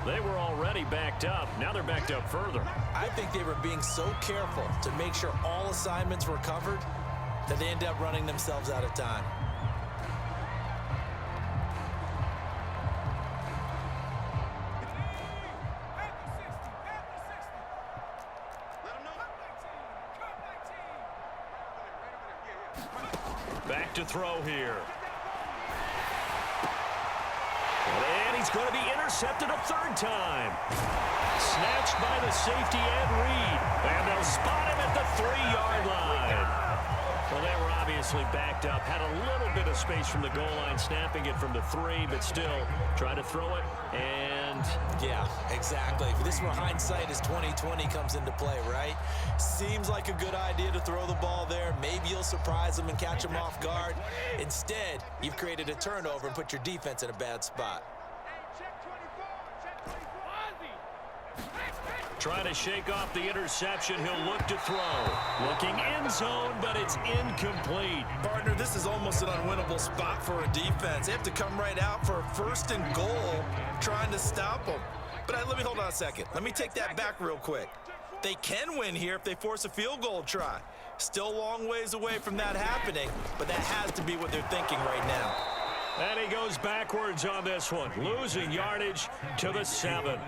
They were already backed up. Now they're backed up further. I think they were being so careful to make sure all assignments were covered that they ended up running themselves out of time. Back to throw here. And he's going to be intercepted a third time. Snatched by the safety Ed Reed. And they'll spot him at the 3-yard line. Well, they were obviously backed up. Had a little bit of space from the goal line, snapping it from the 3, but still try to throw it. And yeah, exactly. This is where hindsight is 20/20 comes into play, right? Seems like a good idea to throw the ball there. Maybe you'll surprise them and catch them off guard. Instead, you've created a turnover and put your defense in a bad spot. Trying to shake off the interception. He'll look to throw. Looking end zone, but it's incomplete. Partner, this is almost an unwinnable spot for a defense. They have to come right out for a 1st and goal, trying to stop them. But let me hold on a second. Let me take that back real quick. They can win here if they force a field goal try. Still a long ways away from that happening, but that has to be what they're thinking right now. And he goes backwards on this one, losing yardage to the 7.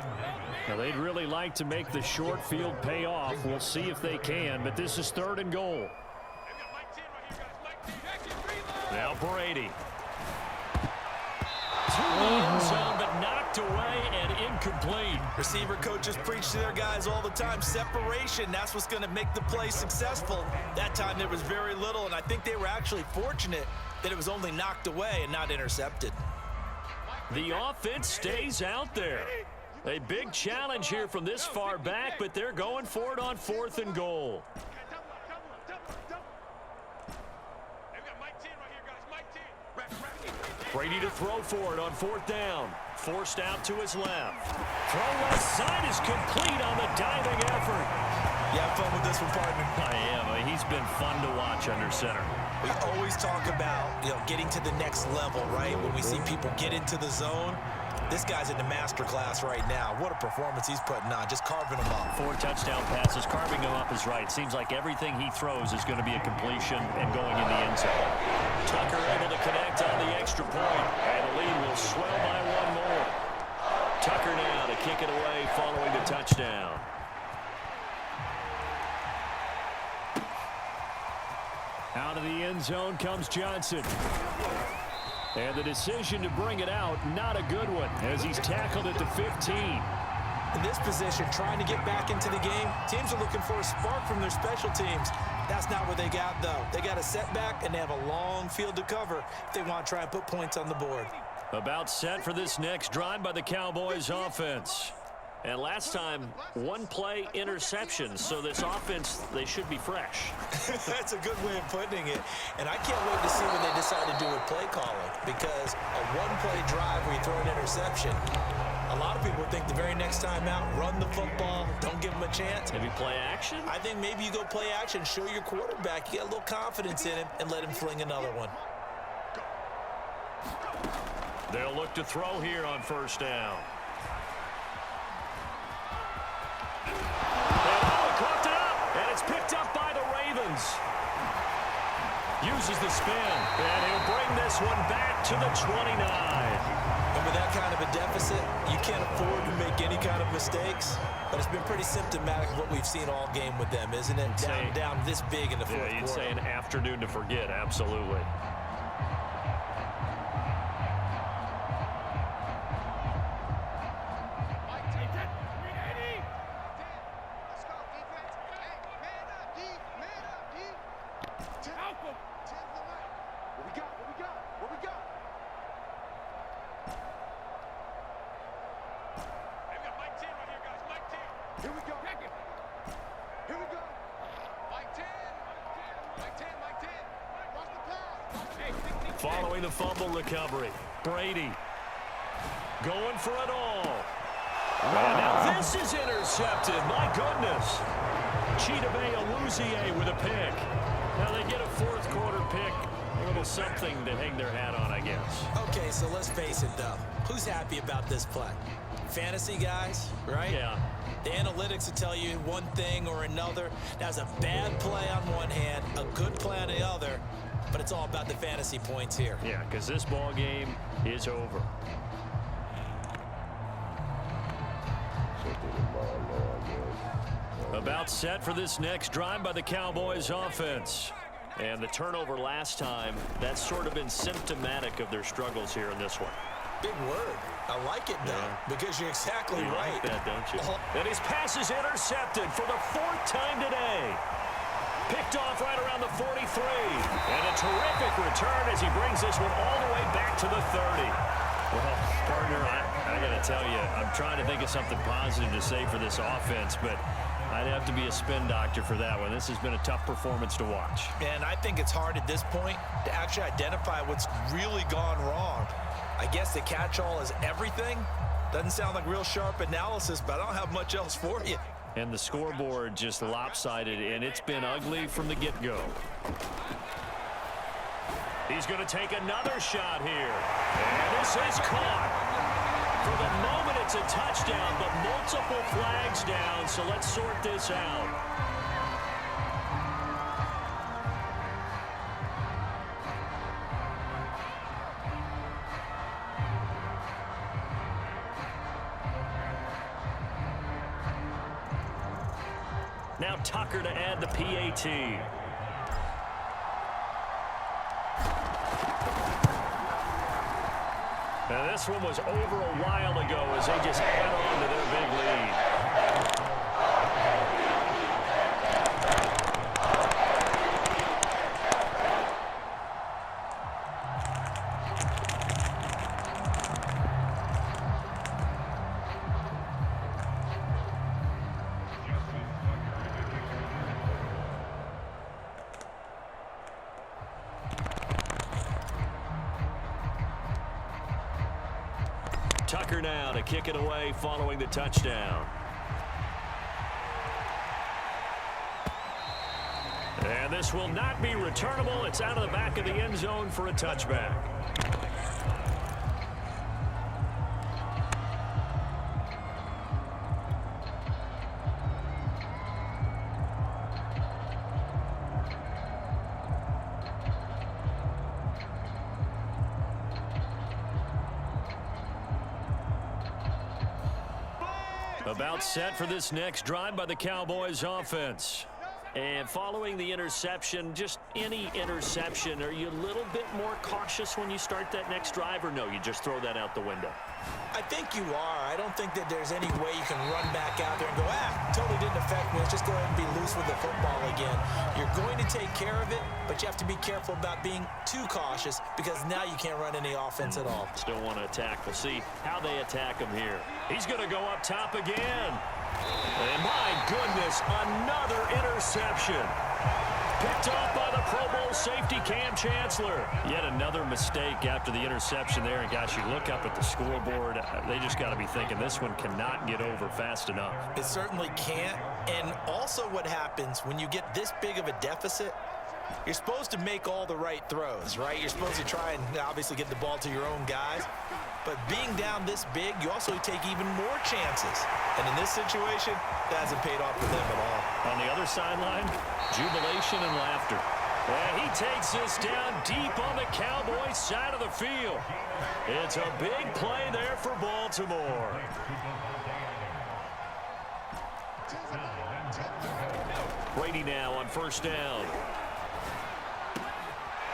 Now, they'd really like to make the short field pay off. We'll see if they can, but this is 3rd and goal. Now Brady. To the end zone, but knocked away and incomplete. Receiver coaches preach to their guys all the time. Separation, that's what's going to make the play successful. That time there was very little, and I think they were actually fortunate that it was only knocked away and not intercepted. The offense stays out there. A big challenge here from this far back, but they're going for it on 4th and goal. Brady to throw for it on 4th down. Forced out to his left. Throw left side is complete on the diving effort. You have fun with this one, partner? I am. He's been fun to watch under center. We always talk about, getting to the next level, right? When we see people get into the zone. This guy's in the master class right now. What a performance he's putting on, just carving them up. 4 touchdown passes, carving them up is right. Seems like everything he throws is going to be a completion and going in the end zone. Tucker able to connect on the extra point, and the lead will swell by 1 more. Tucker now to kick it away following the touchdown. Out of the end zone comes Johnson. And the decision to bring it out, not a good one, as he's tackled at the 15. In this position, trying to get back into the game, teams are looking for a spark from their special teams. That's not what they got, though. They got a setback, and they have a long field to cover if they want to try and put points on the board. About set for this next drive by the Cowboys offense. And last time, 1-play interception, so this offense, they should be fresh. That's a good way of putting it. And I can't wait to see what they decide to do with play calling, because a 1-play drive where you throw an interception, a lot of people think the very next time out, run the football, don't give them a chance. Maybe play action? I think maybe you go play action, show your quarterback, you get a little confidence in him, and let him fling another one. They'll look to throw here on 1st down. It's picked up by the Ravens. Uses the spin, and he'll bring this one back to the 29. And with that kind of a deficit, you can't afford to make any kind of mistakes. But it's been pretty symptomatic of what we've seen all game with them, isn't it? Down this big in the fourth quarter. Yeah, you'd say an afternoon to forget, absolutely. Following the fumble recovery, Brady going for it all. And now this is intercepted. My goodness. Chidobe Awuzie with a pick. Now they get a 4th quarter pick A little something to hang their hat on, I guess. Okay, so let's face it, though. Who's happy about this play? Fantasy guys, right? Yeah. The analytics will tell you one thing or another. That's a bad play on one hand, a good play on the other, but it's all about the fantasy points here. Yeah, because this ball game is over. About set for this next drive by the Cowboys offense. And the turnover last time, that's sort of been symptomatic of their struggles here in this one. Big word. I like it, though, because you're exactly you right. Like that, don't you? And his pass is intercepted for the 4th time today. Picked off right around the 43. And a terrific return as he brings this one all the way back to the 30. Well, partner, I got to tell you, I'm trying to think of something positive to say for this offense, but I'd have to be a spin doctor for that one. This has been a tough performance to watch. And I think it's hard at this point to actually identify what's really gone wrong. I guess the catch-all is everything. Doesn't sound like real sharp analysis, but I don't have much else for you. And the scoreboard just lopsided, and it's been ugly from the get-go. He's going to take another shot here. And this is caught. For the moment, it's a touchdown, but multiple flags down, so let's sort this out. Now Tucker to add the PAT. Now this one was over a while ago as they just add on to their big lead. Tucker now to kick it away following the touchdown. And this will not be returnable. It's out of the back of the end zone for a touchback. About set for this next drive by the Cowboys offense. And following the interception, just any interception, are you a little bit more cautious when you start that next drive, or no, you just throw that out the window? I think you are. I don't think that there's any way you can run back out there and go, totally didn't affect me. Let's just go ahead and be loose with the football again. You're going to take care of it, but you have to be careful about being too cautious because now you can't run any offense at all. Still want to attack. We'll see how they attack him here. He's going to go up top again. And my goodness, another interception. Picked off by the Pro Bowl safety Cam Chancellor. Yet another mistake after the interception there. And gosh, you look up at the scoreboard, they just got to be thinking this one cannot get over fast enough. It certainly can't. And also what happens when you get this big of a deficit, you're supposed to make all the right throws, right? You're supposed to try and obviously get the ball to your own guys. But being down this big, you also take even more chances. And in this situation, that hasn't paid off for them at all. On the other sideline, jubilation and laughter. And he takes this down deep on the Cowboys side of the field. It's a big play there for Baltimore. Brady now on first down.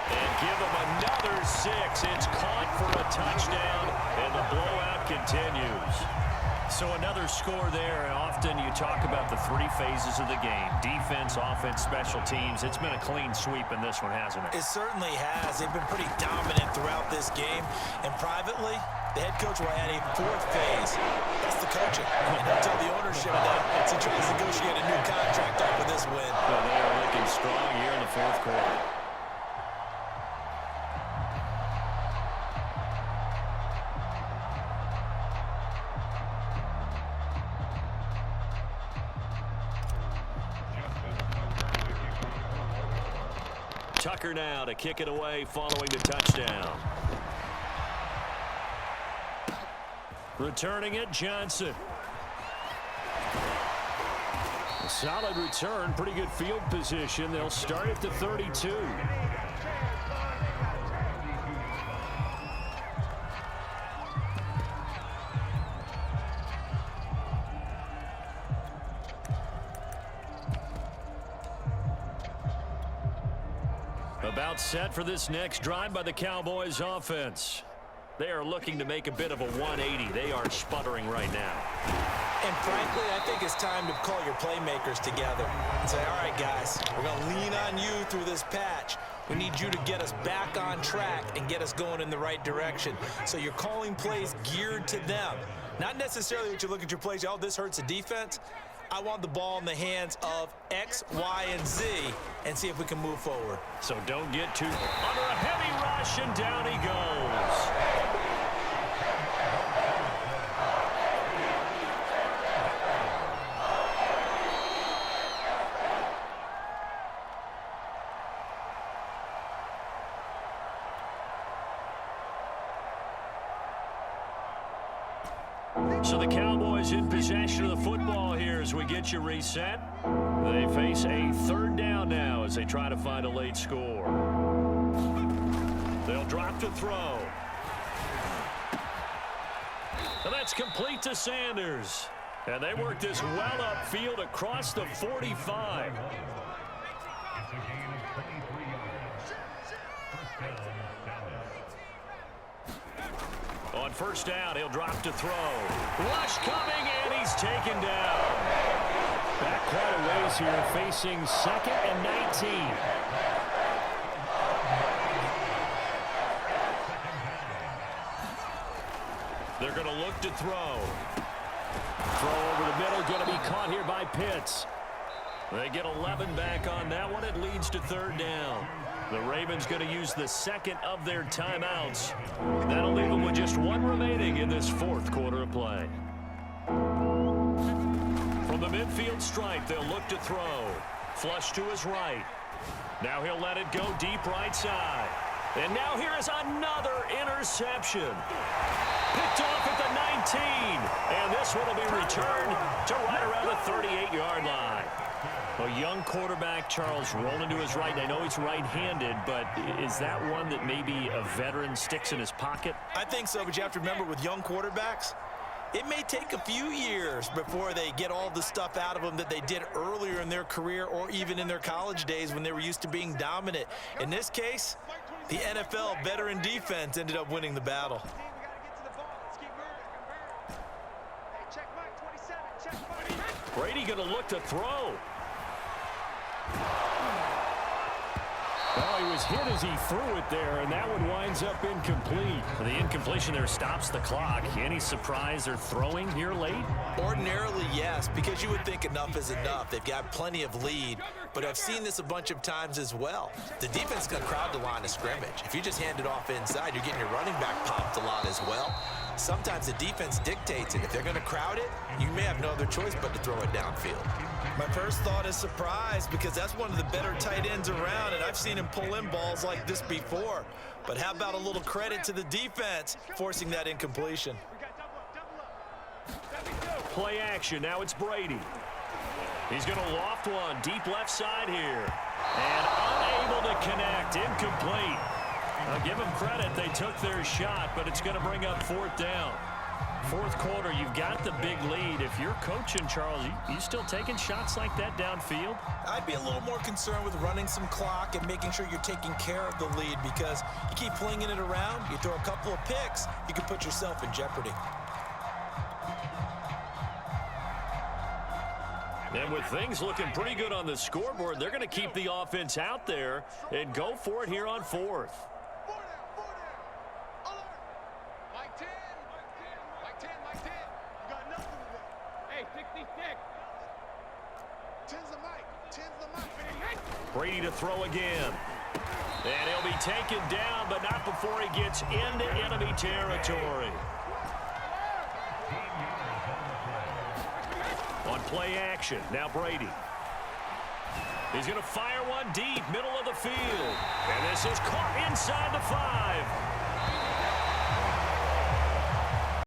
And give him another 6. It's caught for a touchdown, and the blowout continues. So another score there. Often you talk about the 3 phases of the game: defense, offense, special teams. It's been a clean sweep in this one, hasn't it? It certainly has. They've been pretty dominant throughout this game. And privately, the head coach will add a 4th phase. That's the coaching. And he'll tell the ownership that as he tries to negotiate a new contract after this win. Well, they are looking strong here in the 4th quarter. Tucker now to kick it away following the touchdown. Returning it, Johnson. A solid return, pretty good field position. They'll start at the 32. About set for this next drive by the Cowboys offense. They are looking to make a bit of a 180. They are sputtering right now. And frankly, I think it's time to call your playmakers together and say, all right, guys, we're going to lean on you through this patch. We need you to get us back on track and get us going in the right direction. So you're calling plays geared to them. Not necessarily that you look at your plays, oh, this hurts the defense. I want the ball in the hands of X, Y, and Z and see if we can move forward. So don't get too under a heavy rush, and down he goes. So the Cowboys in possession of the football here as we get you reset. They face a third down now as they try to find a late score. They'll drop to throw. And that's complete to Sanders. And they work this well upfield across the 45. On first down, he'll drop to throw. Rush coming, and he's taken down. Back quite a ways here, facing 2nd and 19. They're going to look to throw. Throw over the middle, going to be caught here by Pitts. They get 11 back on that one. It leads to third down. The Ravens going to use the second of their timeouts. That'll leave them with just one remaining in this fourth quarter of play. From the midfield stripe, they'll look to throw. Flush to his right. Now he'll let it go deep right side. And now here is another interception. Picked off at the 19. And this one will be returned to right around the 38-yard line. A young quarterback, Charles, rolling to his right. I know he's right-handed, but is that one that maybe a veteran sticks in his pocket? I think so, but you have to remember with young quarterbacks, it may take a few years before they get all the stuff out of them that they did earlier in their career or even in their college days when they were used to being dominant. In this case, the NFL veteran defense ended up winning the battle. Brady going to look to throw. Well, he was hit as he threw it there, and that one winds up incomplete. The incompletion there stops the clock. Any surprise they're throwing here late? Ordinarily, yes, because you would think enough is enough. They've got plenty of lead, but I've seen this a bunch of times as well. The defense is going to crowd the line of scrimmage. If you just hand it off inside, you're getting your running back popped a lot as well. Sometimes the defense dictates it. If they're going to crowd it, you may have no other choice but to throw it downfield. My first thought is surprise because that's one of the better tight ends around, and I've seen him pull in balls like this before. But how about a little credit to the defense forcing that incompletion? Play action. Now it's Brady. He's going to loft one deep left side here. And unable to connect. Incomplete. I'll give them credit. They took their shot, but it's going to bring up fourth down. Fourth quarter, you've got the big lead. If you're coaching, Charles, you still taking shots like that downfield? I'd be a little more concerned with running some clock and making sure you're taking care of the lead because you keep flinging it around, you throw a couple of picks, you can put yourself in jeopardy. And with things looking pretty good on the scoreboard, they're going to keep the offense out there and go for it here on fourth. Brady to throw again. And he'll be taken down, but not before he gets into enemy territory. On play action, now Brady. He's going to fire one deep, middle of the field. And this is caught inside the 5.